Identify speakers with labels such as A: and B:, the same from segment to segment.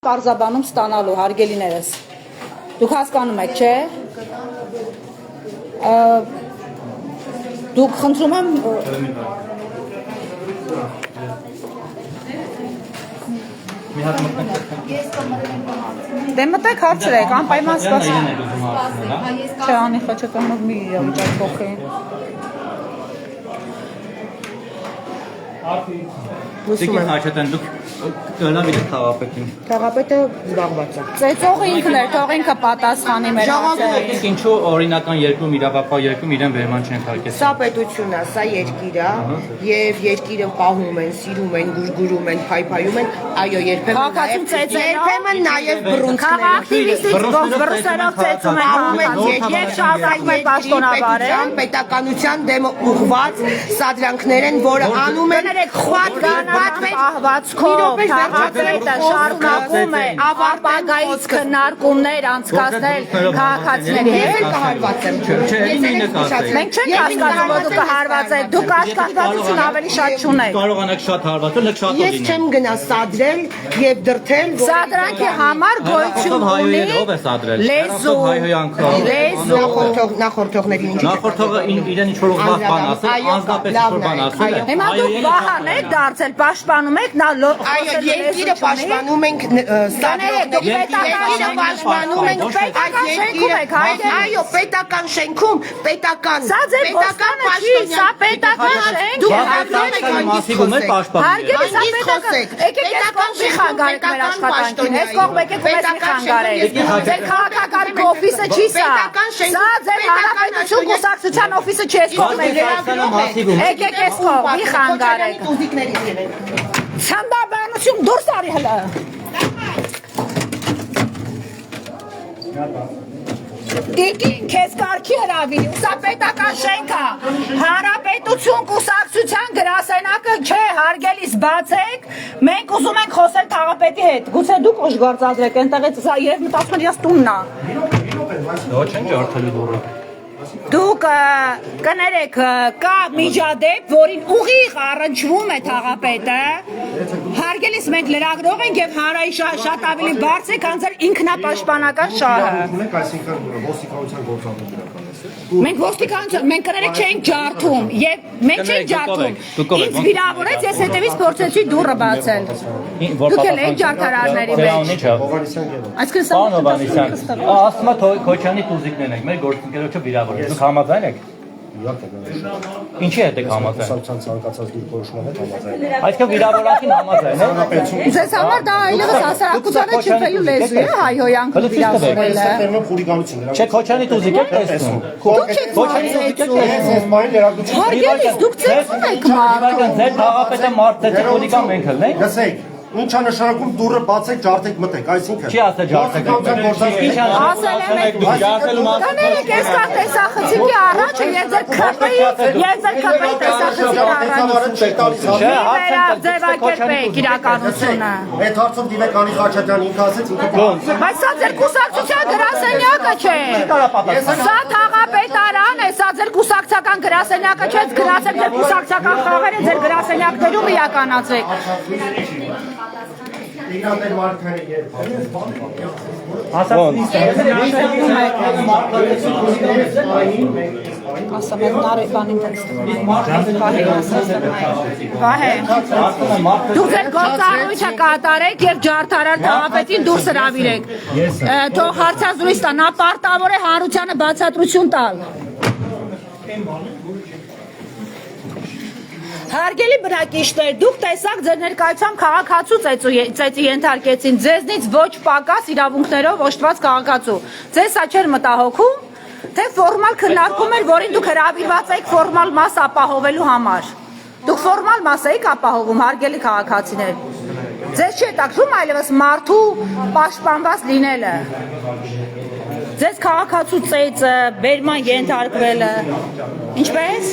A: պարզաբանում ստանալու հարգելիներս։ Դուք հասկանում եք, չէ՞։ Դուք խնդրում եմ Դե մտեք հարցրեք, անպայման սպասեք։ Չէ, անի խաչակամով մի իրավիճակ փոխի։
B: Դուք հաճախեն դուք գնալ եք խաղապետին։
A: Խաղապետը զբաղված է։ Ծեծողը ինքն է, թող ինքը պատասխանի մեր հարցերին։
B: Ինչու օրինական երկու իրավապահ երկու իրեն վերման չեն թարգել։
C: Սա պետություն է, սա երկիր է, եւ երկիրը պահում են, սիրում են, գուրգուրում են, փայփայում են, այո, երբեմն նաեւ բռունցքներ։
A: Բռունցքներով ծեծում են եւ շարունակում են պաշտոնավարել։
C: Պետականության դեմ ուղղված սադրանքներ են, որը անում են
A: պահվածքով քաղաքապետը շարունակում է ապագայից քննարկումներ անցկացնել քաղաքացիների հետ։ Մենք չենք հասկանում, որ դուք հարված եք, դուք աշխատվածություն ավելի շատ չունեք։
B: Կարողանաք շատ հարվածել, լեք շատ
C: Ես չեմ գնա սադրել եւ դրթել,
A: Սադրանքի համար գոյություն ունի լեզու,
C: նախորդողներին ինչ
B: նախորդողը իրեն ինչ որ ուղղված բան ասել, անձնապես ինչ-որ բան ասել է։
A: հիմա դուք վահան եք դարձել, պաշտպանում եք, նա
C: այո, երկիրը պաշտպանում ենք
A: պետականը պաշտպանում ենք, պետական շենքում եք,
C: այո, պետական շենքում, պետական
A: սա ձեր ոստանը չի, սա պետական շենք է, հարգելի սա պետական, եկեք ես կողմ մի խանգարեք մեր աշխատանքին, ես կողմ եկեք ու մեզ մի խանգարեք, ձեր քաղաքական օֆիսը չի սա, սա ձեր հանրապետություն կուսակցության օֆիսը չի, ես կողմ եկեք ես կողմ մի խանգարեք, Չանդաբանություն դուրս արի հլը։ Տիկին, քեզ կարգի հրավիրի, սա պետական շենք է, հանրապետություն կուսակցության գրասենակը չէ, հարգելիս բացեք, մենք ուզում ենք խոսել քաղաքապետի հետ, գուցե դուք ուժ գործադրեք, այնտեղից սա երբ մտածում եմ ես տունն է։
B: Ոչ չեն ջարդելու դուրը։
A: Դուք կներեք, կա միջադեպ, որին ուղիղ առնչվում է քաղաքապետը, հարգելիս մենք լրագրող ենք եւ հանրայի շատ ավելի բարձր է, քան ձեր ինքնապաշտպանական շահը։ Մենք ոստիկանություն, մենք կներեք չենք ջարդում եւ մենք չենք ջարդում։ Ինձ վիրավորեց, ես հետևից փորձեցի դուռը բացել։ Դուք էլ եք ջարդարարների մեջ։ Այսինքն սա
B: ասում է Քոչյանի տուզիկներն եք, մեր գործընկերոջը վիրավորել։ Դուք համաձայն եք։ Ինչի հետ եք համաձայն։
D: Ցանկացած դիրքորոշման հետ համաձայն։
B: Այսինքն վիրավորանքին համաձայն եք։
A: Ձեզ համար դա այլևս հասարակությանը չփելու լեզու է, հայհոյանքը վիրավորելը։
B: Չէ, Քոչյանի տուզիկ եք տեսնում։ Քոչյանի տուզիկ եք տեսնում։
A: Հարգելիս, դուք ծեծում եք մարդուն։
B: Ձեր քաղաքապետը մարդը խուլիգան մենք ելնենք։
D: Լսեք, ինչ է նշանակում դուռը բացեք, ջարդեք, մտեք, այսինքն։
B: Չի ասել ջարդեք։
A: Ասել եմ եք։ Կներեք, ես կա տեսախցիկի առաջ ես ձեր քրպեի տեսախցիկի առաջ։ Ձևակերպեք իրականությունը։
D: Այդ հարցով դիմեք Անի Խաչատյան ինքը ասեց ինքը։
A: Բայց սա ձեր կուսակցության գրասենյակը չէ։ Սա քաղաքապետարան է, սա ձեր կուսակցական գրասենյակը չէ, գնացեք ձեր կուսակցական խաղերը ձեր գրասենյակներում իրականացրեք։
D: Իրաներ մարդկային երբ։
A: Ասում եմ նարի բանին Վահե, դուք ձեր գործառույթը կատարեք և ջարդարար քաղաքապետին դուրս հրավիրեք։ Թող հարցազրույց տա, նա պարտավոր է հանրությանը բացատրություն տալ։ Հարգելի բնակիչներ, դուք տեսաք ձեր ներկայությամբ քաղաքացու ծեծի ենթարկեցին, ձեզնից ոչ պակաս իրավունքներով օժտված քաղաքացու։ Ձեզ սա չէր մտահոգում, թե ֆորմալ քննարկում էր, որին դուք հրավիրված եք ֆորմալ մաս ապահովելու համար։ Դուք ֆորմալ մաս եք ապահովում, հարգելի քաղաքացիներ։ Ձեզ չի հետաքրքրում այլևս մարդու պաշտպանված լինելը։ Ձեզ քաղաքացու ծեծը, բերման ենթարկվելը, ինչպես։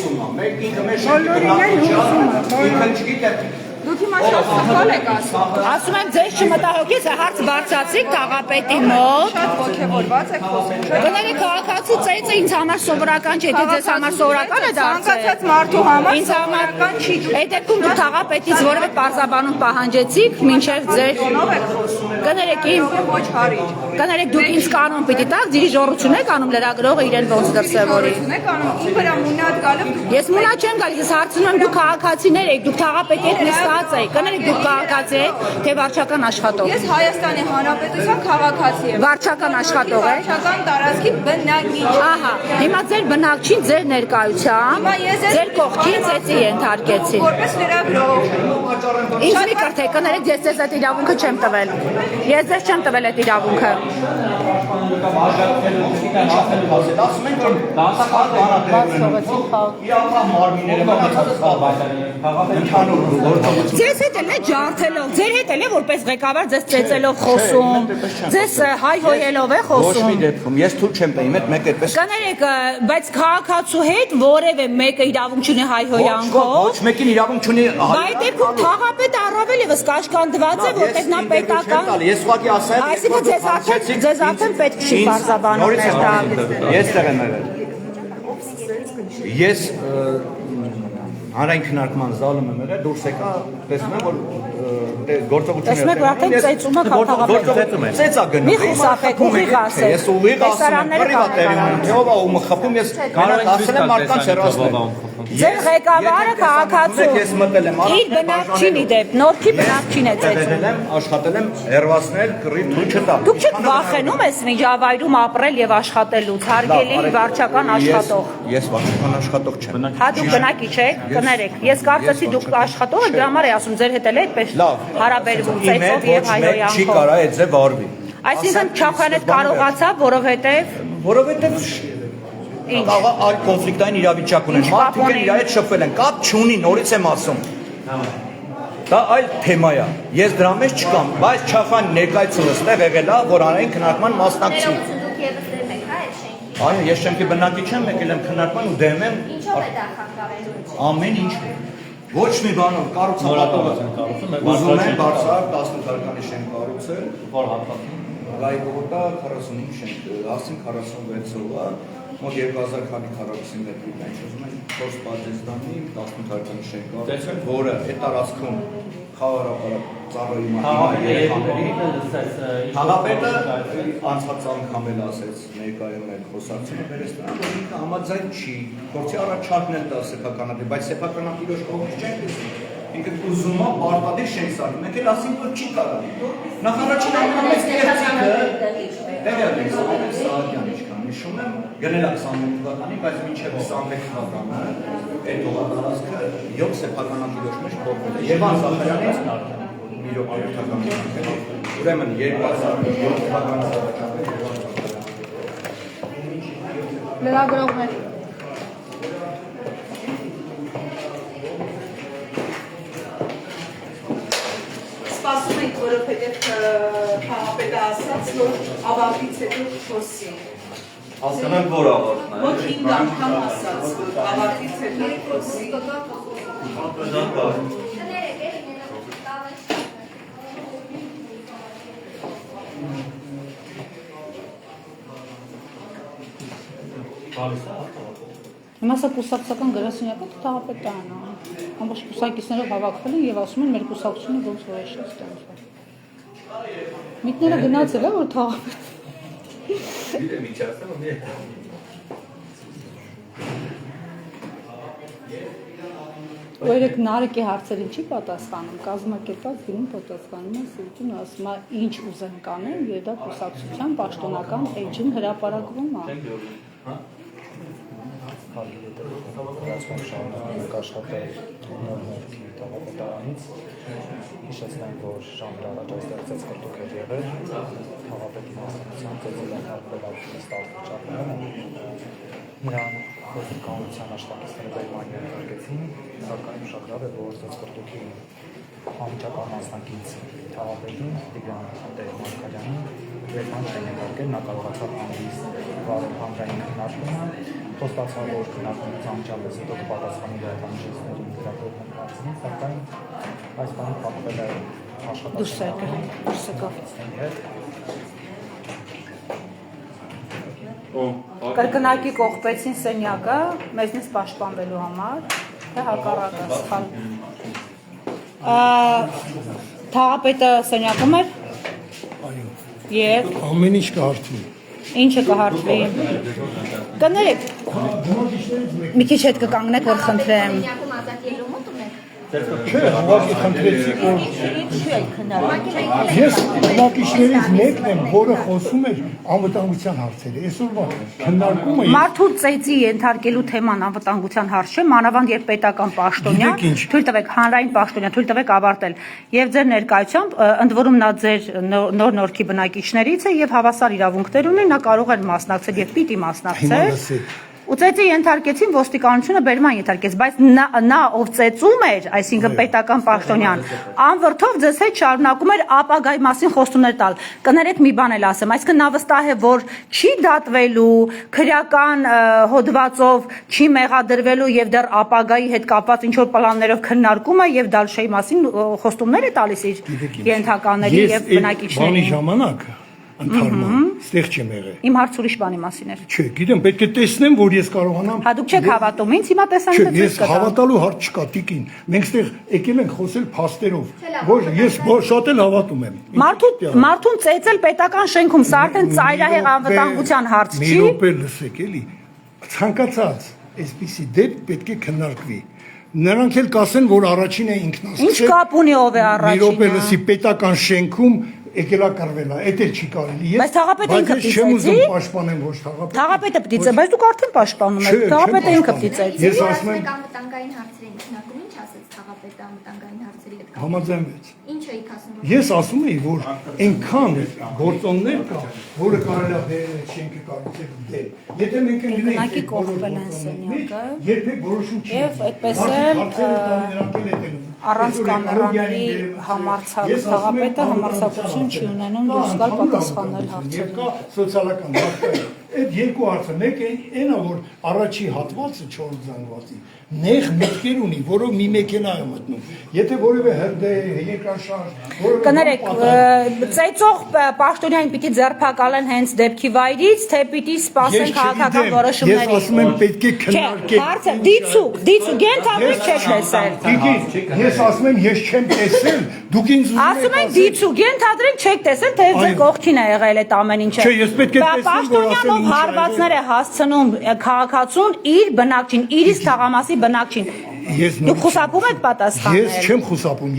E: Դուք հիմա շատ սխալ եք ասում։
A: Ասում եմ ձեզ չմտահոգես, հարց բարձրացրիք քաղաքապետի մոտ։
E: Շատ ոգևորված եք խոսում։
A: Գներեք քաղաքացու ծեծը ինձ համար սովորական չէ, թե ձեզ համար սովորական է դարձել։
E: Ցանկացած մարդու համար
A: Ինձ համար
E: սովորական չի։
A: Այդ դեպքում դուք քաղաքապետից որևէ պարզաբանում պահանջեցիք, մինչև ձեր
E: Ով եք խոսում։
A: Կներեք
E: Ոչ հարիճ։
A: Կներեք դուք ինձ կանոն պիտի տաք, դիրիժորություն եք անում լրագրողը իրեն ոնց դրսևորի։
E: Եք անում իմ վրա մունատ գալով դուք
A: Ես մունա չեմ գալիս, ես հարցնում եմ դուք քաղաքացիներ եք, դուք քաղաքապետի եք նստած եք, կներեք դուք քաղաքացի եք, թե վարչական աշխատող։
E: Ես Հայաստանի Հանրապետության քաղաքացի եմ։
A: Վարչական աշխատող եք։
E: Վարչական տարածքի բնակիչ։
A: Ահա, հիմա ձեր բնակչին ձեր ներկայությամբ
E: Հիմա ես
A: ձեր կողքին ծեծի ենթարկեցին։
E: Որպես լրագրող։
A: Ինչ մի կրթե, կներեք ես ձեզ այդ իրավունքը չեմ տվել։ Ես ձեզ չեմ տվել այդ իրավունքը։
D: Ասում ենք որ դասախառը իրավական մարմինները մնացած ընդհանուր գործողություն։
A: Ձեզ հետ էլ է ջարդելով, ձեր հետ էլ է որպես ղեկավար ձեզ ծեծելով խոսում, ձեզ հայհոյելով է
F: Ոչ մի
A: խոսում։
F: դեպքում ես թույլ չեմ տա իմ հետ մեկ այդպես
A: Կներեք, բայց քաղաքացու հետ որևէ մեկը իրավունք չունի հայհոյանքով։
F: ոչ մեկին իրավունք չունի
A: Բայց դեպքում թաղապետը առավել եւս կաշկանդված է, որտեղ նա պետական։
F: Ես ուղղակի ասա
A: Այսինքն ձեզ արդեն պետք չի բարձաբանում ներդալ։
F: Ես տեղ եմ եղել Ես հանրային քննարկման զալում եմ եղել դուրս եկա տեսնում եմ որ գործողություն
A: Տեսնում եք, արդեն ծեծումը քաղաքապետը։
F: Ծեծա գնում
A: Մի խուսափեք, ուղիղ ասեք։
F: Ես ուղիղ ասում եմ ով է ում խփում ես կանած ասել եմ մարդկանց հեռացնել
A: Ձեր ղեկավարը քաղաքացու։
F: Ես մտել եմ
A: Իր բնակչին իդեպ, Նորքի բնակչին է ծեծում։
F: աշխատել եմ հեռացնել քրի թույլ չտա
A: Դուք չեք վախենում ես միջավայրում ապրել եւ աշխատելուց, հարգելի վարչական աշխատող։
F: Ես վարչական աշխատող չեմ
A: Հա դուք բնակիչ եք, կներեք։ Ես կարծեցի դուք աշխատող եք, դրա համար եմ ասում, ձեր հետ էլ է այդպես հարաբերվում ծեծով եւ
F: չի
A: հայհոյանքով։
F: կարա այդ ձև արվի
A: Այսինքն Չախանետ կարողացավ,
F: որովհետեւ այլ կոնֆլիկտային իրավիճակ ունեն մարդիկ են իրար հետ շփվել են կապ չունի նորից եմ ասում դա այլ թեմա է ես դրա մեջ չկամ բայց Չախան ներկայացումս տեղ եղել է որ անային քննարկման մասնակցի Այո ես շենքի բնակիչ եմ եկել եմ քննարկման ու դեմ եմ
G: Ինչով է դա խանգարելու
F: ամեն ինչ ոչ մի բանով կառուցապատողը ուզում են բարձր 18 հարկանի շենք կառուցել
B: Որ հատվածում
F: Գայգոտա 45 շենք հասին 46-ով մոտ 2000 քանի քառակուսի մետրի դեն ուզում են 4 պատեստանի 18 հարկանի շենք կառուցել որը այդ տարածքում խաղաղապարակ ծառայի մահերի Հաղապետը անցած անգամ էլ ասեց ներկայում էլ խոսակցությունը վերես նրան որ ինքը համաձայն չի փորձի առաջարկն էլ տա սեփականատիրոջ բայց սեփականատիրոջ կողմից չեն տեսնում ինքը ուզում է պարտադիր շենք սարքի մեկ էլ ասին որ չի կարող նախարարչին ամենամեծ կեղծիքը Տեղերից Սահակյան ինչքան հիշում եմ գնել է 21 թվականին բայց մինչև 21 թվականը այդ օղատարածքը 7 սեփականատիրոջ մեջ փոխվել է Եվան Զախարյանից մի րոպե ուրեմն 2007 թվականից
A: լրագրողներ
E: Սպասում ենք, որովհետև քաղաքապետը ասաց, որ ավարտից հետո խոսի։
B: Հասկանանք որ ավարտն է
E: Ոչ 5 անգամ ասաց, որ ավարտից հետո խոսի։
A: Հիմա սա կուսակցական գրասենյակը թաղապետը անա։ Ամբողջ կուսակիցներով հավաքվել են եւ ասում են մեր կուսակցությունը ոնց որ է շտապ։ Միտները գնացել է որ թաղապետ։ Օրեք Նարեկի հարցերին չի պատասխանում, կազմակերպած գնում պատասխանում է Սուրճին ասում է ինչ ուզեն կանեն եւ դա կուսակցության պաշտոնական էջին հրապարակվում է։
H: Հարգելի շարունակենք աշխատել Նորքի թաղապետարանից հիշեցնենք, որ ժամեր առաջ այստեղ ծեծկրտուկ էր եղել թաղապետի մասնակցությամբ ծեծել հարկվելակի ստալվիճակները նրան ոստիկանության աշխատակիցները բերման ենթարկեցին սակայն ուշագրավ է, որ ծեծկրտուկի անմիջական մասնակից թաղապետին Տիգրան Մարկարյանին դրական շենքարկել, նա կարողացավ անհիս վարել հանրային քննարկումը, խոստացավ, որ քննարկումից անմիջապես հետո կպատասխանի դրամաշինների գրավորման հարցին, սակայն այս բանը փակվել է աշխատանքի հետ։
A: Կրկնակի կողպեցին սենյակը մեզնից պաշտպանվելու համար, թե հակառակը սխալ։ Թաղապետը սենյակում էր։ Եվ
G: ամեն ինչ կհարթվի։
A: ինչը կհարթվի։ Կներեք։ Մի քիչ հետ կկանգնեք, որ խնդրեմ։
G: Չէ, ուղղակի խնդրեցի, որ ես ուղղակիներից մեկն եմ, որը խոսում էր անվտանգության հարցերը։ Այսօրվա քննարկումը
A: Մարդու ծեծի ենթարկելու թեման անվտանգության հարց չէ, մանավանդ երբ պետական պաշտոնյա, թույլ տվեք հանրային պաշտոնյա, թույլ տվեք ավարտել։ Եվ ձեր ներկայությամբ, ընդ որում նա ձեր նոր նորքի բնակիչներից է եւ հավասար իրավունքներ ունի, նա կարող է մասնակցել եւ պիտի մասնակցել։ Ու ծեծի ենթարկեցին ոստիկանությունը բերման ենթարկեց, բայց նա ով ծեծում էր, այսինքն պետական պաշտոնյան, անվրդով ձեզ հետ շարունակում էր ապագայի մասին խոստումներ տալ։ Կներեք մի բան էլ ասեմ, այսինքն նա վստահ է, որ չի դատվելու, քրեական հոդվածով չի մեղադրվելու եւ դեռ ապագայի հետ կապված ինչ որ պլաններով քննարկում է եւ Դալշեի մասին խոստումներ է տալիս իր ենթականների եւ բնակիչների։
G: Բանի ժամանակ ընթարման, ստեղ չեմ եղել։
A: Իմ հարց ուրիշ բանի մասին էր։
G: Չէ, գիտեմ, պետք է տեսնեմ, որ ես կարողանամ։
A: Հա դուք չեք հավատում ինձ, հիմա տեսանք
G: Չէ, ես հավատալու հարց չկա, տիկին։ Մենք ստեղ եկել ենք խոսել փաստերով, որ ես շատ էլ հավատում եմ։
A: Մարդուն ծեծել պետական շենքում, սա արդեն ծայրահեղ անվտանգության հարց չի։
G: Մի րոպե լսեք էլի։ Ցանկացած այսպիսի դեպք պետք է քննարկվի։ Նրանք էլ կասեն, որ առաջին է ինքնասկսել։
A: Ինչ կապ ունի ով է առաջինը։
G: Մի րոպե լսի պետական շենքում եկելա կռվելա, էդ էլ չի կարելի։
A: Բայց թաղապետը ինքը
G: Բայց չեմ ուզում պաշտպանեմ ոչ թաղապետը։
A: Թաղապետը պիտի ծեծի, բայց դուք արդեն պաշտպանում եք։ Թաղապետը ինքը պիտի ծեծի։
G: Ես ասում եմ
I: անվտանգային հարցերի քննարկում ինչ ասեց թաղապետը անվտանգային հարցերի հետ կապված։
G: համաձայնվեց։
I: Ինչ էիք ասում։
G: Ես ասում էի, որ այնքան գործոններ կա, որը կարելի է բերել այդ շենքը կառուցել դել։ Եթե մենք
A: Կրկնակի կողպել են սենյակը։
G: երբեք որոշում չի։
A: Եվ այդպես էլ առանց կամերաների համարձակ թաղապետը համարձակություն չի ունենում դուրս գալ պատասխանել հարցերին։
G: Կա սոցիալական հարցեր։ Այդ երկու հարցը, մեկը այն է, որ առաջի հատվածը 4 զանգվածի նեղ մտքեր ունի, որով մի մեքենա է մտնում։ Եթե որևէ հրդե, երկրաշարժ,
A: Կներեք, ծեծող պաշտոնյային պիտի ձերբակալեն հենց դեպքի վայրից, թե պիտի սպասեն քաղաքական որոշումների։
G: Ես ասում եմ պետք է քննարկել։
A: Հարցը դիցուկ, ենթադրեք չեք տեսել։
G: Ես ասում եմ ես չեմ տեսել, դուք ինձ
A: Ասում են դիցուկ, ենթադրենք չեք տեսել, թե ձեր կողքին է եղել այդ ամեն ինչը։
G: Չէ, ես պետք է տեսնեմ, որ ասեմ ինչ է
A: հարվածներ է հասցնում քաղաքացուն իր բնակչին, իրից թաղամասի բնակչին։ Դուք խուսափում եք պատասխանել։
G: Ես չեմ խուսափում,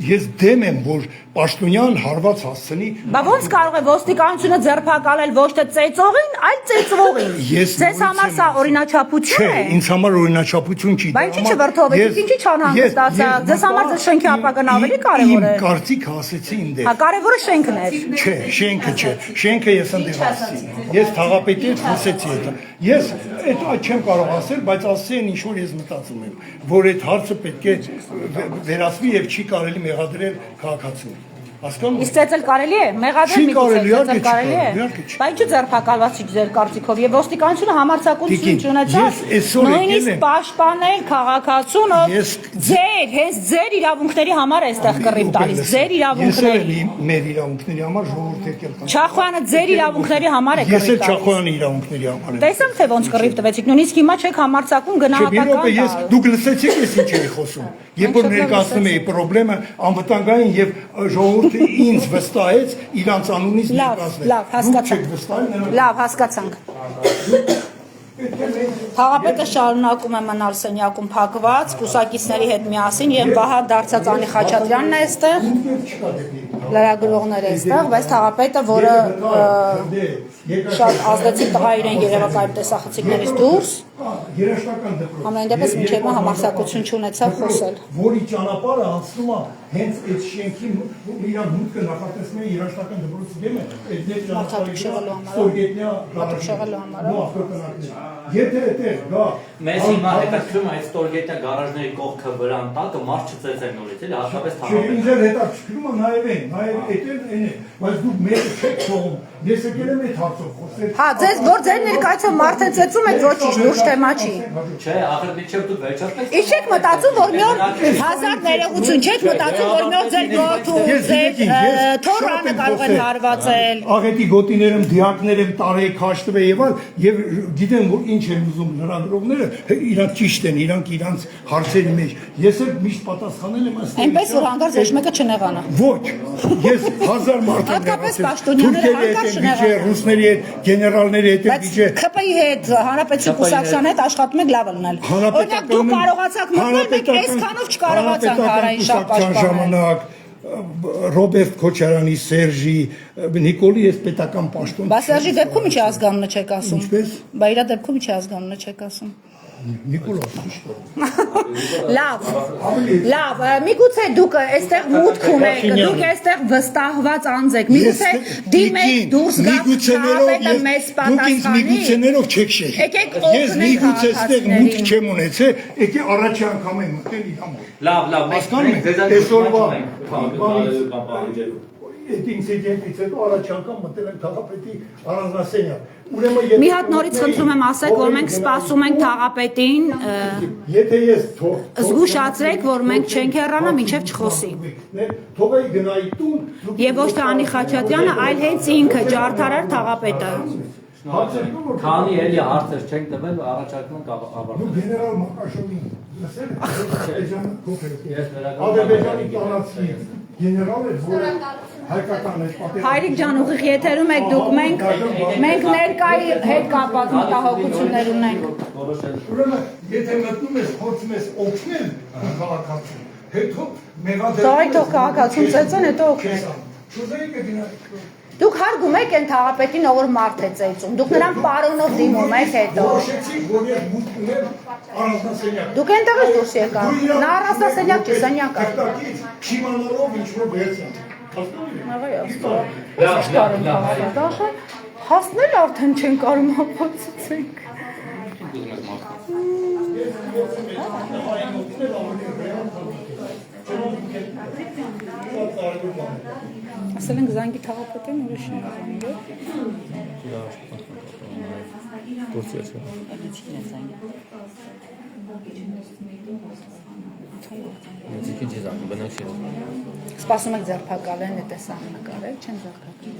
G: ես դեմ եմ, որ պաշտոնյան հարված հասցնի։
A: Բա ոնց կարող է ոստիկանությունը ձերբակալել ոչ թե ծեծողին, այլ ծեծվողին։ Ձեզ համար սա օրինաչափություն է։
G: Չէ, ինձ համար օրինաչափություն չի։
A: Բայց ինչի՞ վրդովեք, ինչի՞ չանհանգստացա։ Ձեզ համար ձեր շենքի ապագան ավելի կարևոր է։
G: Իմ կարծիքը ասեցի ինձ։
A: Հա կարևորը շենքն է։
G: Չէ, շենքը չէ։ Շենքը ես ընդդիմացի։ Ես թաղապետի հետ խոսեցի այդ։ Ես այդ չեմ կարող ասել, բայց ասել են ինչ որ ես մտածում եմ, որ այդ հարցը պետք է վերացվի եւ չի կարելի մեղադրել քաղաքացուն։ Հասկանու՞մ։
A: Իսկ ծեծել կարելի է։ Մեղադրել մի ծեծել կարելի է։ Բայց ինչ ձերբակալված չի ձեր կարծիքով եւ ոստիկանությունը համարձակություն չունեցավ նույնիսկ պաշտպանել քաղաքացուն, ով ձեր հենց ձեր իրավունքների համար է այստեղ կռիվ տալիս, ձեր իրավունքների։
G: Մեր իրավունքների համար ժողովուրդ եկել կան։
A: Չախոյանը ձեր իրավունքների համար է կռիվ տալիս։
G: Ես էլ Չախոյանի իրավունքների համար եմ։
A: Տեսանք թե ոնց կռիվ տվեցիք, նույնիսկ հիմա չեք համարձակում գնահատական։
G: Ես դուք լսեցիք ես ինչ էի խոսում։ Երբ որ ներկայացնում էի խնդրեմը անվտանգային եւ ժողովուրդը ինձ վստահեց իրանց անունից ներկայացնել։
A: Լավ, հասկացանք։ Լավ, հասկացանք։ Թաղապետը շարունակում է մնալ սենյակում փակված, կուսակիցների հետ միասին եւ Վահագ Դարցած Անի Խաչատրյանն է այստեղ, լրագրողները այստեղ, բայց թաղապետը, որը շատ ազդեցիկ տղա իրեն երևակայում տեսախցիկներից դուրս, ամեն դեպս մինչև հիմա համարձակություն չունեցավ խոսել։
G: Որի ճանապարհը անցնում է հենց այդ շենքի իրան մուտքը նախատեսում են երաշտական դպրոցի դեմը, այդ ստորգետնյա եթե այդտեղ գա
B: Մեզ հիմա հետաքրում է այդ ստորգետնյա գարաժների կողքը վրան տակը մարդ չծեծեն նորից, էլի հատկապես թաղամասերում։
G: Ինձ էլ հետաքրքրում է նաև այն է, բայց դուք մեկը չեք թողում։ Ես եկել եմ այդ հարցով խոսել։
A: Հա, ձեզ որ ձեր ներկայացում մարդ են ծեծում եք ոչինչ, լուրջ թեմա չի։
B: Չէ, ախր դիչև դուք վերջացնեք։
A: Իսկ չեք մտածում, որ մի օր հազար ներողություն չեք մտածում, որ մի օր ձեր գոթու, ձեր թորանը կարող են հարվածել։
G: Աղետի գոտիներ եմ, դիակներ եմ, տարեկ հաշտվել եւ այլ, եւ գիտեմ որ ինչ են ուզում լրագրողները, իրանք ճիշտ են, իրանք իրանց հարցերի մեջ։ Ես էլ միշտ պատասխանել եմ ըստ
A: Այնպես որ հանկարծ ոչ մեկը չնեղանա։
G: Ոչ, ես 1000 մարդ եմ
A: Հատկապես պաշտոնյաները հանկարծ չնեղանա։
G: Ռուսների հետ, գեներալների հետ
A: Բայց ԿՊ-ի հետ, Հանրապետության կուսակցության հետ աշխատում եք լավ լնել։ Օրինակ դուք կարողացաք մտնել, մենք այսքանով չկարողացանք հարային շահ պաշտպանել։
G: Ռոբերտ Քոչարյանի, Սերժի, Նիկոլի ես պետական պաշտոն։
A: Բա Սերժի դեպքում ինչի ազգանունը չեք ասում։
G: Ինչպես։
A: Բա իր դեպքում ինչի ազգանունը չեք ասում։
G: Նիկոլա։
A: Լավ, միգուցե դուք այստեղ մուտք ունեք, դուք այստեղ վստահված անձ եք, միգուցե դիմեք դուրս գաք քաղաքապետը մեզ պատասխանի։
G: Միգուցեներով չեք շեշ։
A: Եկեք
G: Ես
A: օգնենք
G: միգուցե այստեղ մուտք
A: քաղաքացիներին։
G: չեմ ունեցել, եկե առաջի անգամ եմ մտել իր համար։
B: Լավ,
G: Հասկանում եք, այսօրվա այդ ինցիդենտից հետո առաջի անգամ մտել եմ քաղաքապետի առանձնասենյակ։
A: Մի հատ նորից խնդրում եմ ասեք, որ մենք սպասում ենք քաղաքապետին,
G: Եթե ես
A: զգուշացրեք, որ մենք չենք հեռանա, մինչև չխոսի։
G: թողեի գնայի տուն,
A: Եվ ոչ թե Անի Խաչատրյանը, այլ հենց ինքը ջարդարար քաղաքապետը։
B: Քանի էլի հարցեր չենք տվել, առաջարկում ենք ավարտել։
G: գեներալ Մակաշովին լսել եք, Ադրբեջանի տարածքի գեներալ էր, որը հայկական էր պատերազմ։
A: Հայրիկ ջան, ուղիղ եթերում եք դուք, մենք ներկայի հետ կապված մտահոգություններ ունենք։
G: Ուրեմն, եթե մտնում ես, փորձում ես օգնել քաղաքացուն, հետո մեղադրանք
A: Թող քաղաքացուն ծեծեն, հետո օգնեք։
G: Շուզեի կգնայի։
A: Դուք հարգում եք այն քաղաքապետին, ով մարդ է ծեծում։ Դուք նրան պարոնով դիմում եք հետո։
G: Որոշեցի, որ ես մուտք ունեմ առանձնասենյակ։
A: Դուք այնտեղից դուրս եկաք։ Նա առանձնասենյակ չի, սենյակ է։
G: Չիմանալով ինչ-որ վերցան։
A: Հասնել արդեն չեն կարում ապացուցենք։ Ասել ենք զանգի թաղապետին ուրիշ են Սպասում եք ձերբակալեն, է տեսան նկարել, չեն ձերբակալեն։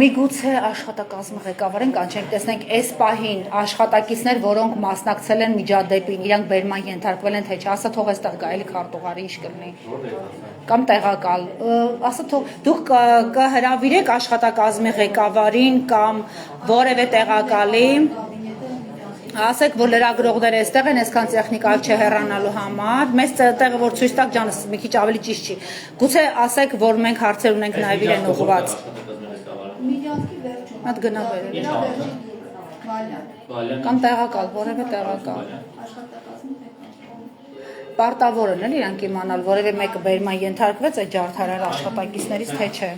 A: Միգուցե աշխատակազմը ղեկավարեն կանչենք, տեսնենք այս պահին աշխատակիցներ, որոնք մասնակցել են միջադեպին, իրանք բերման ենթարկվել են, թե չէ, ասա թող այստեղ գա, էլի քարտուղարի ինչ կլինի։ Կամ տեղակալ, ասա թող դուք կհրավիրեք աշխատակազմի ղեկավարին կամ որևէ տեղակալի, ասեք, որ լրագրողները այստեղ են, այսքան տեխնիկա չհեռանալու համար, մեզ տեղը որ ցույց տակ ջանս մի քիչ ավելի ճիշտ չի։ Գուցե ասեք, որ մենք հարցեր ունենք նաև իրեն ուղղված։ Մատ գնա բերել։ Կամ տեղակալ, որևէ տեղակալ։ Պարտավոր են էլ իրանք իմանալ, որևէ մեկը բերման ենթարկվեց այդ ջարդարար աշխատակիցներից, թե չէ։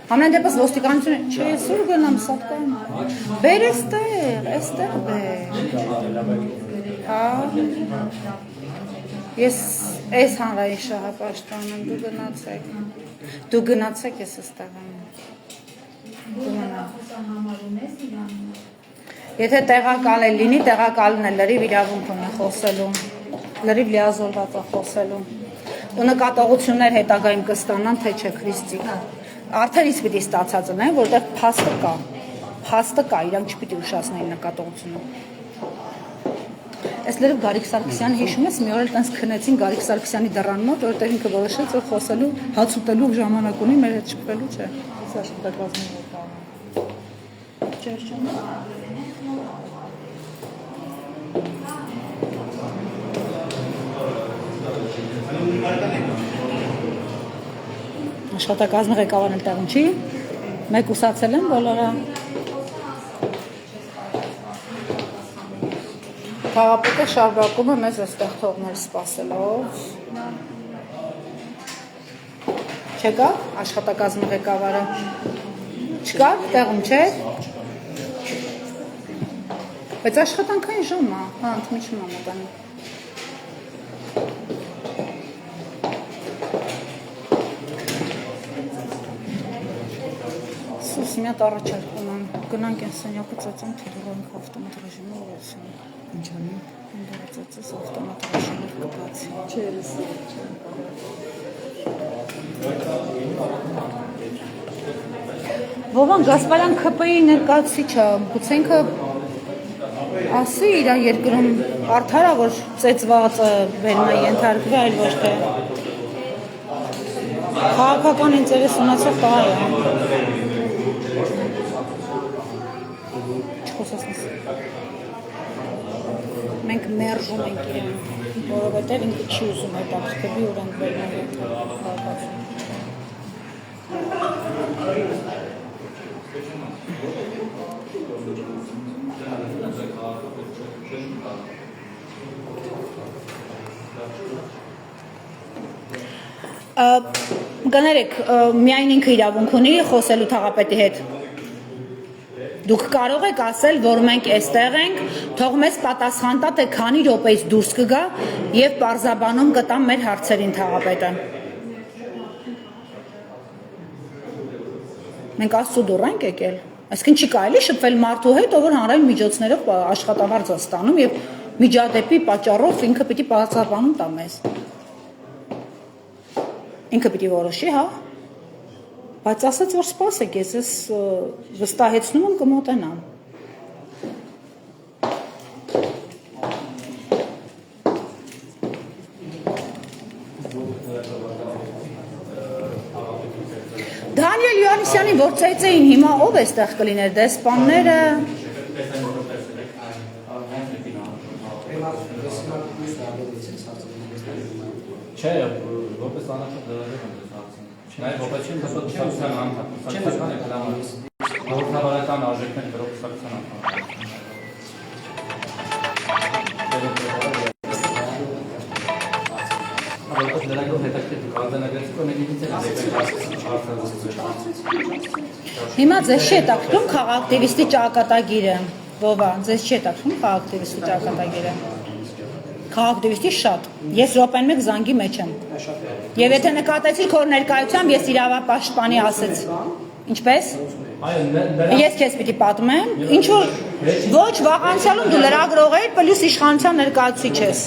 A: Ամեն դեպս ոստիկանությունը, չէ, ես ուր գնամ, սատկայում։ Բեր այստեղ բեր։ Հա։ Ես այս հանրային շահապաշտպան եմ, դու գնացեք, ես այստեղ եմ։ Եթե տեղակալ է լինի, տեղակալն է լրիվ իրավունք ունի խոսելու, լրիվ լիազորված է խոսելու։ Ու նկատողություններ հետագայում կստանան, թե չէ Քրիստի։ Արդեն իսկ պիտի ստացած ունեն, որտեղ փաստը կա, իրանք չպիտի ուշացնեին նկատողությունը։ Այս լրիվ Գարիկ Սարգսյանը հիշում ես, մի օր էլ տենց քնեցին Գարիկ Սարգսյանի դռան մոտ, որտեղ ինքը որոշեց, որ խոսելու, հաց ուտելու ժամանակ ունի, մեր հետ շփվելու չէ։ Աշխատակազմի ղեկավարն էլ տեղում չի, մեկ ուսացել են բոլորը։ Թաղապետը շարունակում է մեզ այստեղ թողնել սպասելով։ Չեկա աշխատակազմի ղեկավարը։ Չկա, տեղում չէ։ Բայց աշխատանքային ժամ է, հա, ընդմիջում է մոտանի։ Սուս մի հատ առաջարկում եմ, գնանք են սենյակը ծածան, թե դուրանք ավտոմատ ռեժիմը ուղղացին։ Ինչ անի։ Ինդերը ծածես ավտոմատ ռեժիմով կպացի։ Չէ, Վովան Գասպարյան ԿՊ-ի ներկայացուցիչը, գուցե ինքը ասի իր երկրում արդարա, որ ծեծվածը վերում է ենթարկվի, այլ ոչ թե քաղաքական ինտերես ունեցող տղա է։ Չխոսացնես։ Մենք մերժում ենք իրեն, որովհետև ինքը չի ուզում հետաքրքրվի ուր ենք վերում է քաղաքացու։ Գներեք, միայն ինքը իրավունք ունի խոսելու թաղապետի հետ։ Դուք կարող եք ասել, որ մենք այստեղ ենք, թող մեզ պատասխան տա, թե քանի րոպեից դուրս կգա եւ պարզաբանում կտամ մեր հարցերին թաղապետը։ Մենք աստծո դուռ ենք եկել։ Այսինքն չի կարելի շփվել մարդու հետ, ով որ հանրային միջոցներով աշխատավարձ է ստանում եւ միջադեպի պատճառով ինքը պիտի պարզաբանում տա մեզ։ Ինքը պիտի որոշի, հա։ Բայց ասաց, որ սպասեք, ես վստահեցնում եմ կմոտենամ։ Դանիել Յոհաննիսյանին որ ծեծեին հիմա ով է ստեղ կլիներ, դեսպանները։
B: Չէ, որպես անախտ դրել եմ դες հարցին։ Նաև որպես չի կուսակցության անդամ, կուսակցական էկրանից։ Հաղորդավարական արժեքներ կուսակցության անդամ։ Որպես դրանով հետաքրքիր կազմակերպի կոմիտեից է
A: Հիմա ձեզ չի հետաքրքրում խաղակտիվիստի ճակատագիրը, Վովա, ձեզ չի հետաքրքրում խաղակտիվիստի ճակատագիրը։ Խաղակտիվիստի շատ։ Ես րոպեն մեկ զանգի մեջ եմ։ Եվ եթե նկատեցիք որ ներկայությամբ ես իրավապաշտպանի ասեց։ Ինչպես։ Ես քեզ պիտի պատմեմ, ինչ որ ոչ վաղ անցյալում դու լրագրող ես, պլյուս իշխանության ներկայացուցիչ ես։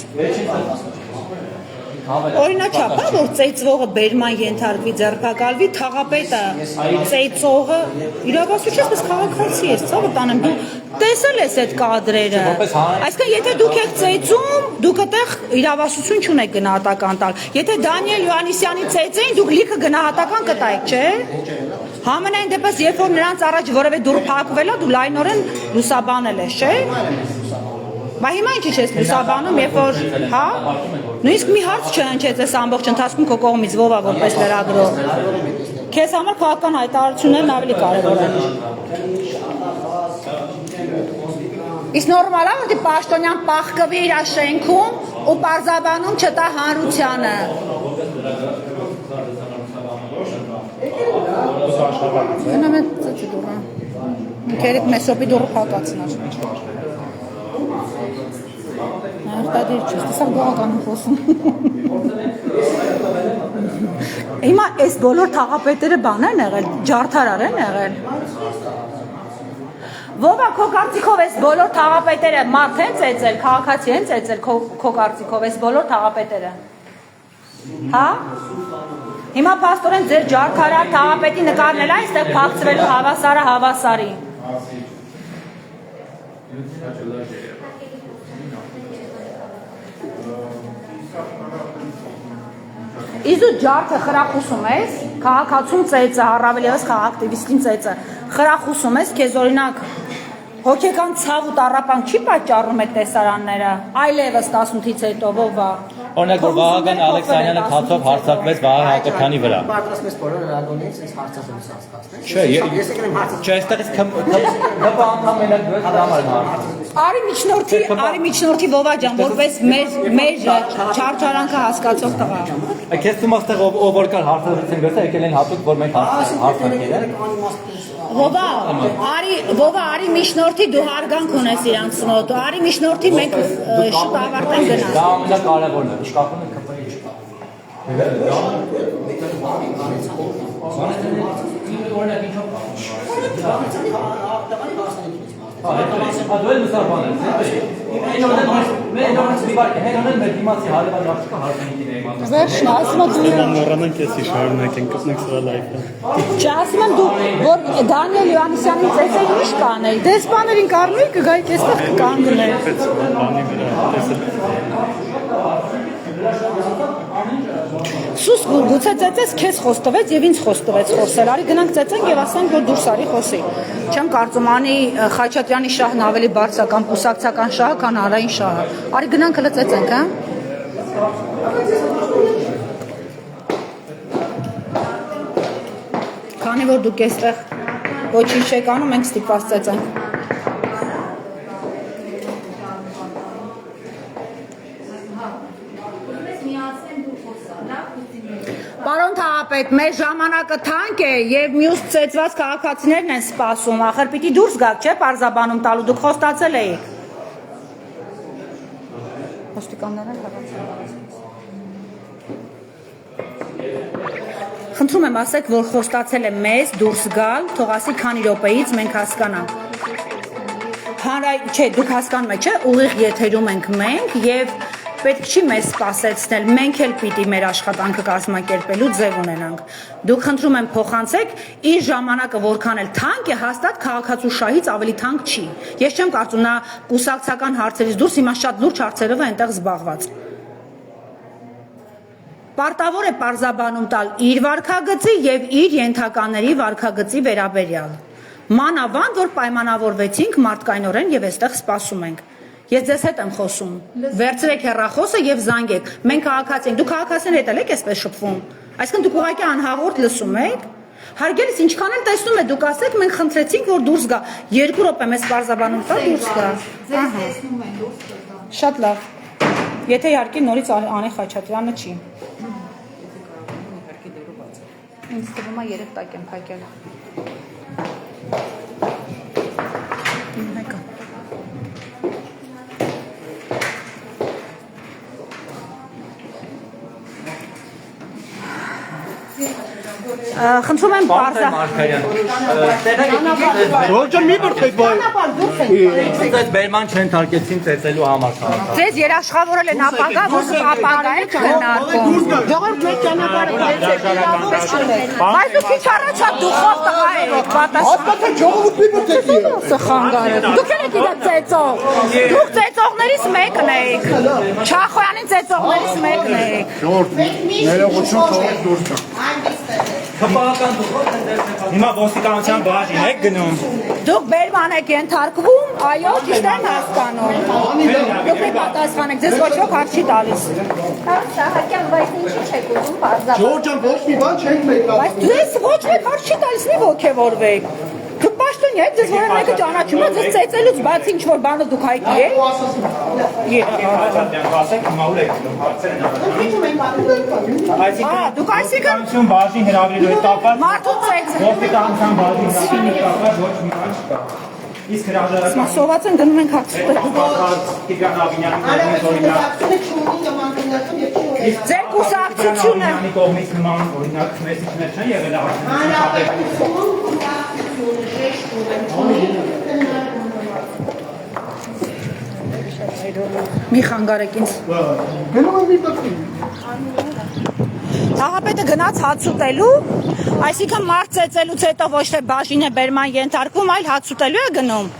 A: Օրինաչափ, հա, որ ծեծվողը բերման ենթարկվի, ձերբակալվի, թաղապետը ծեծողը իրավասու չես, պես քաղաքացի ես, ցավը տանեմ, դու տեսել ես այդ կադրերը։ Այսինքն, եթե դուք եք ծեծում, դուք այդտեղ իրավասություն չունեք գնահատական տալ։ Եթե Դանիել Յոհաննիսյանի ծեծեին, դուք լիքը գնահատական կտայեք, չէ՞։ Համենայն դեպս, երբ որ նրանց առաջ որևէ դուռ փակվել է, դու լայնորեն լուսաբանել ես, չէ՞։ Բա հիմա ինչի՞ չես լուսաբանում, երբ որ, հա։ Նույնիսկ մի հարց չհնչեց այս ամբողջ ընթացքում քո կողմից Վովա որպես լրագրող։ Քեզ համար քաղաքական հայտարարություններն ավելի կարևոր են։ Իսկ նորմալ է, որ դի պաշտոնյան պահկվի իր շենքում ու պարզաբանում չտա հանրությանը։ Գնամ է ծծի դուռը։ Ինքերիք մեսոպի դուռը փակացնար։ Արտադիր չես, տեսակ բողական խոսում։ Հիմա այս բոլոր թաղապետերը բան են եղել, ջարդարար են եղել։ Վովա, քո կարծիքով այս բոլոր թաղապետերը մարդ են ծեծել, քաղաքացի են ծեծել քո կարծիքով այս բոլոր թաղապետերը։ Հա? Հիմա փաստորեն ձեր ջարդարար թաղապետի նկարն էլ այստեղ փակցվելու հավասարը հավասարի։ Իզու ջարդը խրախուսում ես, քաղաքացուն ծեծը, առավել ևս քաղաքակտիվիստին ծեծը, խրախուսում ես, քեզ օրինակ հոգեկան ցավ ու տառապանք չի պատճառում այդ տեսարանները, այլևս 18-ից հետո Վովա,
B: Օրինակ որ Վահագն Ալեքսանյանը քացով հարցակվեց Վահե Հակոբյանի վրա։
J: Պատրաստ ես բոլոր հրագոններից ինձ հարցազրույց անցկացնել։
B: Չէ,
J: ես եկել եմ հարցազրույց։
B: Չէ, այստեղից ԿՊ անդամ մենակ դու ես դրամալ հարց։
A: Արի միջնորդի Վովա ջան, որպես մեր չարչարանքը հասկացող տղա։
B: Քեզ թվում աստեղ ով որ կար հարցազրույցին գծա եկել են հատուկ որ մենք հարցակել։
A: Վովա, արի միջնորդի դու հարգանք ունես իրանց մոտ։ Արի միջնորդի մենք շուտ ավարտենք գնանք։
B: Դա ամենակարևորն է, շկաֆում է ԿՊ-ի շկաֆ։ Օրինակ ինչով Advel Mustafan'ın. Ben onun bir var. Her onun bir diması hali var. Başka harfini dinleyeyim.
A: Վերջն ասում եմ
K: Նորանան կեսի շարունակենք կպնենք սրա լայվը։
A: Չասում եմ դու որ Դանիել Յովհաննիսյանին ծեծել ինչ կանեի դեսպաներին կառնեի կգայի այստեղ կկանգնեի
K: Բանի վրա տեսել։
A: Սուս գուցե ծեծես քեզ խոստվեց եւ ինձ խոստվեց խոսել արի գնանք ծեծենք եւ ասենք որ դուրս արի խոսի չեմ կարծում անի Խաչատրյանի շահն ավելի բարձրական կուսակցական շահը քան Արային շահը արի գնանք հələ ծեծենք հա Քանի որ դուք այստեղ ոչինչ չեք անում մենք ստիպված ծեծենք Պարոն Թաղապետ, մեր ժամանակը թանկ է եւ մյուս ծեծված քաղաքացիներն են սպասում, ախր պիտի դուրս գաք, չէ՞, պարզաբանում տալու, դուք խոստացել էիք։ Ոստիկաններն Խնդրում եմ ասեք, որ խոստացել է մեզ դուրս գալ, թող ասի քանի րոպեից մենք հասկանանք։ Չէ, դուք հասկանում եք, չէ՞, ուղիղ եթերում ենք մենք եւ Պետք չի մեզ սպասեցնել, մենք էլ պիտի մեր աշխատանքը կազմակերպելու ձև ունենանք։ Դուք խնդրում եմ փոխանցեք, իր ժամանակը որքան էլ թանկ է, հաստատ քաղաքացու շահից ավելի թանկ չի։ Ես չեմ կարծում նա կուսակցական հարցերից դուրս հիմա շատ լուրջ հարցերով է այնտեղ զբաղված։ Պարտավոր է պարզաբանում տալ իր վարքագծի եւ իր ենթականների վարքագծի վերաբերյալ։ Մանավանդ որ պայմանավորվեցինք մարդկայնորեն եւ այստեղ սպասում ենք։ Ես ձեզ հետ եմ խոսում։ Վերցրեք հեռախոսը եւ զանգեք։ Մենք քաղաքացի ենք։ Դուք քաղաքացիների հետ եք այսպես շփվում։ Այսինքն դուք ուղղակի անհաղորդ լսում եք։ Հարգելիս, ինչքան էլ տեսնում եք, դուք ասեք, մենք խնդրեցինք, որ դուրս գա։ 2 րոպե մեզ բարձաբանում տա դուրս գա։
I: Ձեզ տեսնում են դուրս գա։
A: Շատ լավ։ Եթե իհարկե նորից Անի Խաչատրյանը չի։ Ինձ թվում է 3 տակ եմ փակել։ Խնդրում եմ բարձր
G: Ռոջան մի բրդեք բայ
B: Ձեզ բերման չեն թարգեցին ծեծելու համար
A: Ձեզ երաշխավորել են ապագա, որ ապագա եք քննարկում Ժողովուրդ մեկ ճանապարհ Բայց դուք քիչ առաջ դու խով տղա եք
G: Հաստատ ժողովուրդ մի բրդեկի է
A: Սխանգարը Դուք եք իդ ծեծող Դուք ծեծողներից մեկն եք Չախոյանին ծեծողներից մեկն եք
G: Ժողովուրդ ներողություն թողեք դուրս գա
B: Խմբական դուխով են դերսեք Հիմա ոստիկանության բաժին եք գնում
A: Դուք բերման եք ենթարկվում, այո, ճիշտ եմ հասկանում Դուք մի պատասխան եք, ձեզ ոչ ոք հարց չի տալիս
I: Սահակյան, բայց ինչի չեք ուզում պարզաբան
G: Ժողովուրդ ջան ոչ մի բան չենք մեկնա
A: Բայց ձեզ ոչ մեկ հարց չի տալիս, մի ոգևորվեք Դուք պաշտոնյա եք, ձեզ որևէ մեկը ճանաչում է, ձեզ ծեծելուց բացի ինչ-որ բանը դուք հայտնի եք
H: ասենք հիմա ուր եք գնում հարցերը
A: Դուք այսինքն
H: բաժին հրավիրելու հետ կապված
A: մարդու ծեծել
H: ոստիկանության բաժին կապված ոչ մի բան չկա Իսկ հրաժարական
A: Հիմա սոված են գնում ենք հացուցել
H: Տիգրան Աբինյանի
A: Ձեր կուսակցությունը
H: կողմից նման օրինակ մեսիջներ չեն եղել
A: Մի խանգարեք ինձ
G: Գնում եմ դիտի
A: Թաղապետը գնաց հաց ուտելու, այսինքն մարդ ծեծելուց հետո ոչ թե բաժին է բերման ենթարկվում, այլ հաց ուտելու է գնում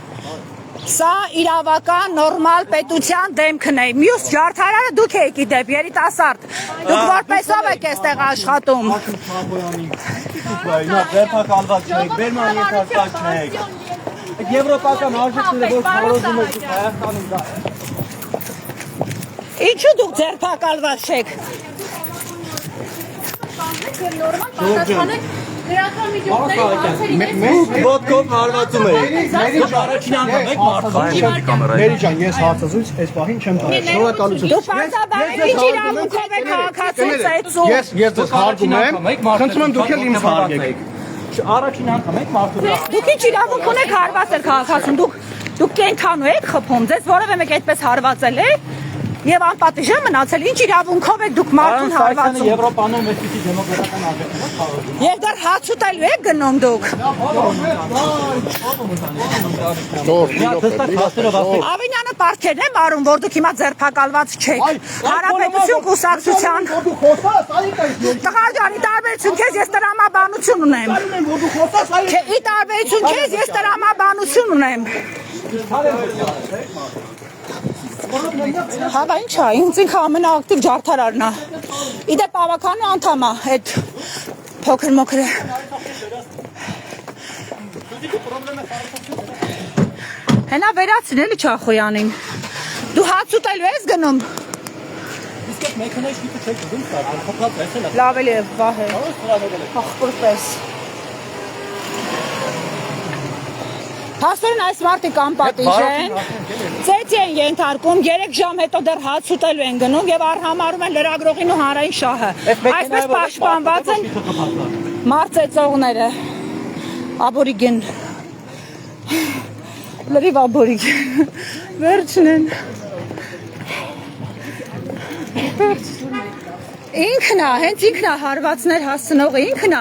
A: Սա իրավական նորմալ պետության դեմքն է Մյուս ջարդարանը դուք եք իդեպ, երիտասարդ Դուք որպեսով եք այստեղ աշխատում
K: Նա վերջականված չեք, բերման ենթարկված չեք Եվրոպական արժեքները ոչ որոշում եք Հայաստանում դա
A: Ինչու դուք ձերբակալված եք։
I: Նորմալ պատասխանեք գրական միջոցների
K: Ոտքով հարվածում եք։
B: Առաջին անգամ եք մարդու։
G: Մերի ջան, ես հարցազրույց այս պահին չեմ տալիս։ Շնորհակալություն։
A: Դու պարտադիր ինչ իրավունքով եք քաղաքացու ծեծում։
G: Ես ձեզ հարգում եմ։ Խնդրում եմ դուք էլ ինձ հարգեք։
B: Առաջին անգամ եք մարդու։
A: Դուք ինչ իրավունք ունեք հարվածել քաղաքացուն։ Դուք կենթանու եք խփում։ Ձեզ որևէ մեկ այդպես հարվածել է։ Եվ անպատիժ է մնացել, ինչ իրավունքով եք դուք մարդուն հարվածում։
B: Եվրոպանում մեծ պիտի դեմոկրատական արժեքներ։
A: Եվ դեռ հաց ուտելու եք գնում դուք։ Ավինյանը պարտքերն է մարում, որ դուք հիմա ձերբակալված չեք։ Հանրապետություն կուսակցության։ Տղա ջանի, տարբերություն քեզ ես տրամաբանություն ունեմ։ Ի տարբերություն քեզ ես տրամաբանություն ունեմ։ Հավա ինչ է, ինձ ինքը ամենաակտիվ ջարդարարն է։ Իդեպ ավականու անդամ է, այդ փոքր մոքրը։ Հենա վերացին էլի Չախոյանին։ Դու հաց ուտելու ես գնում։
B: Իսկ այդ մեքենայի շուտը չեք դու խփած այսել է։
A: Լավ էլի վահ է։ Ախպրպես։ Հաստորեն այս մարդիկ անպատիժ են, ծեծի են ենթարկում, 3 ժամ հետո դեռ հաց ուտելու են գնում և արհամարում են լրագրողին ու հանրային շահը։ Այսպես պաշտպանված են մարդ ծեծողները, աբորիգեն, լրիվ աբորիգեն, վերջն են։ Ինքն է, հենց ինքն է հարվածներ հասցնողը, ինքն է,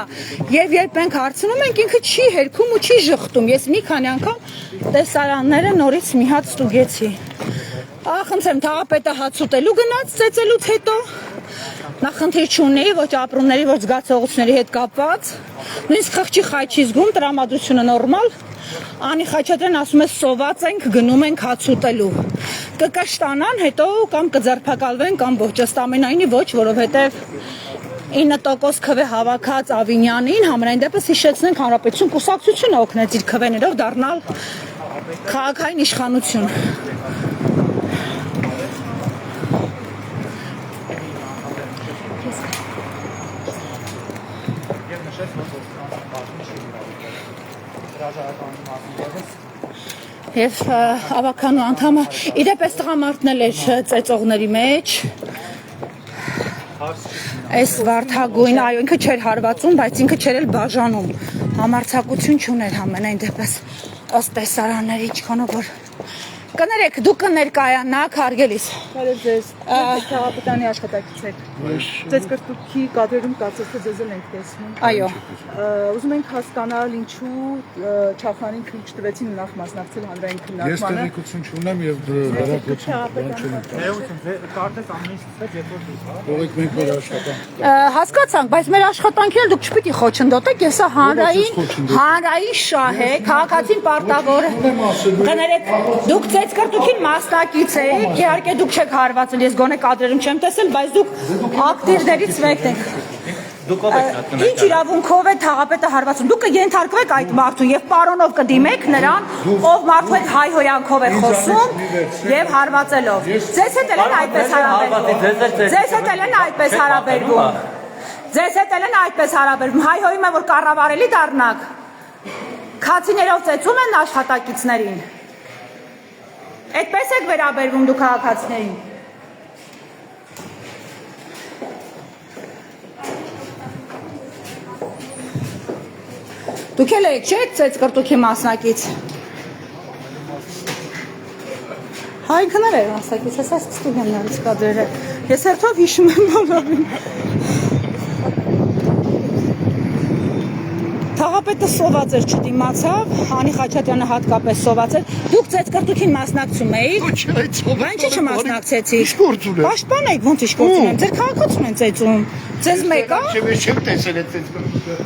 A: և երբ մենք հարցնում ենք, ինքը չի հերքում ու չի ժխտում, ես մի քանի անգամ տեսարանները նորից մի հատ ստուգեցի։ Խնդրեմ, թաղապետը հաց ուտելու գնաց ծեծելուց հետո, նա խնդիր չունեի ոչ ապրումների, ոչ զգացողությունների հետ կապված, նույնիսկ խղճի խայ չի զգում, տրամադրությունը նորմալ, Անի Խաչատրյան ասում է սոված ենք, գնում ենք հաց ուտելու։ Կկշտանան, հետո կամ կձերբակալվեն կամ ոչ, ըստ ամենայնի ոչ, որովհետև 9% քվե հավաքած Ավինյանին համենայն դեպս հիշեցնենք Հանրապետություն կուսակցությունը օգնեց իր քվեներով դառնալ քաղաքային իշխանություն։ Եվ ավականու անդամը իդեպ այս տղամարդն էլ էր ծեծողների մեջ, այս վարդագույն, այո, ինքը չէր հարվածում, բայց ինքը չէր էլ բաժանում, համարձակություն չուներ համենայն դեպս ըստ տեսարանների, ինչքանով որ կներեք, դուք կներկայանաք հարգելիս։
L: Բարև ձեզ, քաղաքապետարանի աշխատակից եք։ Ձեզ կրթքի կադրերում կարծես թե ձեզ էլ ենք տեսնում։
A: Այո։
L: Ուզում ենք հասկանալ ինչու Չախոյանին քիչ տվեցին նախ մասնակցել հանրային քննարկմանը։
G: Ես տեղեկություն չունեմ եւ լրագրության չունեմ։
H: Կարծես ամեն ինչ սկսեց, երբ որ
G: Թողեք մենք մեր աշխատանք։
A: Հասկացանք, բայց մեր աշխատանքին դուք չպիտի խոչընդոտեք, եսա հանրային շահ է, քաղաքացին պարտավոր է։ Կներեք, դուք ձեզ կրթքին մասնակից եք, իհարկե դուք չեք հարվածել, ես գոնե կադրերում չեմ տեսել, բայց դուք ակտիվներից մեկն եք։ Ինչ իրավունքով է թաղապետը հարվածում։ Դուք կենթարկվեք այդ մարդուն եւ պարոնով կդիմեք նրան, ով մարդու հետ հայհոյանքով է խոսում եւ հարվածելով։ Ձեզ հետ էլ են այդպես հարաբերվում։ Ձեզ հետ էլ են այդպես հարաբերվում։ Ձեզ հետ էլ են այդպես հարաբերվում։ Հայհոյում է, որ կառավարելի դառնաք։ Քացիներով ծեծում են աշխատակիցներին։ Այդպես եք վերաբերվում դուք քաղաքացիներին։ Դուք էլ եք, չէ՞, ծեծկրտուքի մասնակից։ Հայքներ է մասնակից, հեսա ստուգեմ նրանց կադրերը։ Ես հերթով հիշում եմ բոլորին։ Թաղապետը սոված էր չդիմացավ, Անի Խաչատրյանը հատկապես սոված էր։ Դուք ծեծկրտուքին մասնակցում էիք։ Ինչի չմասնակցեցիք։ Ինչ գործ ունեմ։ Պաշտպան եք, ոնց ինչ գործ ունեմ։ Ձեր քաղաքացուն են ծեծում։ Ձեզ մեկա։
G: Չեմ տեսել այդ ծեծկրտուքը։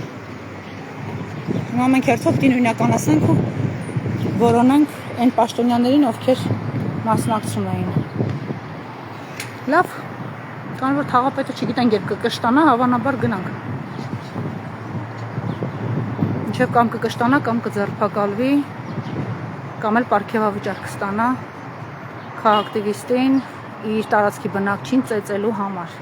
A: Հիմա մենք հերթով դինույնականացնենք ու որոնենք այն պաշտոնյաներին, ովքեր մասնակցում էին։ Լավ, կան որ թաղապետը չգիտենք երբ կկշտանա, հավանաբար գնանք։ Մինչև կամ կկշտանա, կամ կձերբակալվի, կամ էլ պարգևավճար կստանա քաղաքակտիվիստին, իր տարածքի բնակչին ծեծելու համար։